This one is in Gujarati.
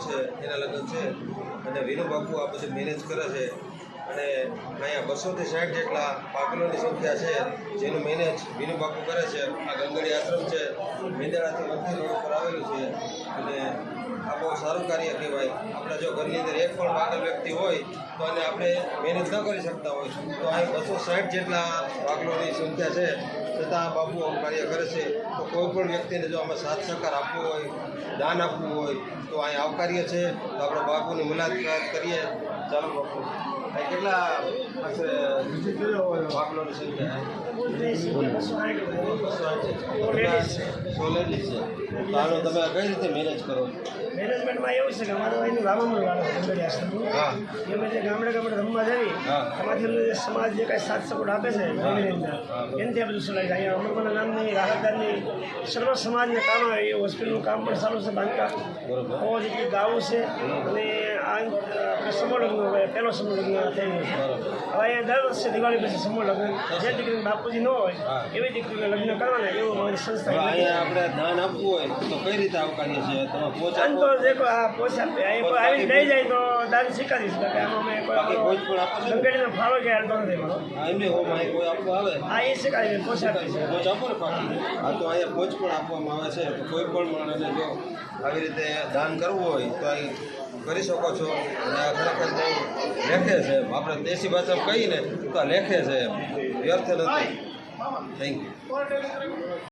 છે એના લગ્ન છે અને વિનુ બાપુ આ બધું મેનેજ કરે છે અને અહીંયા 200 થી 60 જેટલા પાગલોની સંખ્યા છે જેનું મેનેજ વિનુ બાપુ કરે છે. આ ગંગડી આશ્રમ છે મેંદડાથી મંદિર રોડ પર આવેલું છે અને આ બહુ સારું કાર્ય કહેવાય. આપણે જો ઘરની અંદર એક પણ પાગલ વ્યક્તિ હોય તો એને આપણે મેનેજ ન કરી શકતા હોય તો અહીં 260 જેટલા પાગલોની સંખ્યા છે છતાં આ બાપુ આવું કાર્ય કરે છે. તો કોઈ પણ વ્યક્તિને જો આમાં સાથ સહકાર આપવો હોય દાન આપવું હોય તો અહીં આવકાર્ય છે. તો આપણે બાપુની મુલાકાત કરીએ. ચાલો બાપુ અહીં કેટલા પાગલોની સંખ્યા લેડીઝ છે. તો આનો તમે કઈ રીતે મેનેજ કરો? મેનેજમેન્ટમાં એવું છે કે અમારું અહીંનું રામામણ વાળો ગંગડી આશ્રમનું એમાં જે ગામડે રમવા જવી એમાંથી અમને જે સમાજ જે કાંઈ સાથ સપોર્ટ આપે છે ગંગડીની અંદર એનાથી આ બધું ચલાય છે. અહીંયા અમરમાના નામની રાહતદારની સર્વ સમાજને કામ આવે એ હોસ્પિટલનું કામ પણ સારું છે. બાંધકામ બહુ જેટલી ગાવું છે અને આ આપણે સમૂહ લગ્ન હોય પહેલો સમૂહ લગ્ન થઈ ગયું છે. હવે અહીંયા દર વર્ષે દિવાળી પછી સમૂહ લગ્ન જે દીકરીને બાપુજી ન હોય એવી દીકરીને લગ્ન કરવાના એવું અમારી સંસ્થા. અહીંયા આપણે દાન આપવું હોય તો કઈ રીતે આવકાર્ય છે? તમે દાન તો દેખો આ પોચા આવી લઈ જાય તો દાન સ્વીકારીશ કે આમાં અમે કોઈ ગંગડીનો ફાળો કે હાલતો નથી મારો એમને કોઈ આપવા આવે હા એ સ્વીકારી પોચા પોચ આપો ને પાકી. હા તો અહીંયા પોચ પણ આપવામાં આવે છે. તો કોઈ પણ માણસને જો આવી રીતે દાન કરવું હોય તો અહીં કરી શકો છો. અને આ ખરેખર બહુ લેખે છે. આપણે દેશી ભાષામાં કહીને તો આ લેખે છે, વ્યર્થ નથી. Thank you.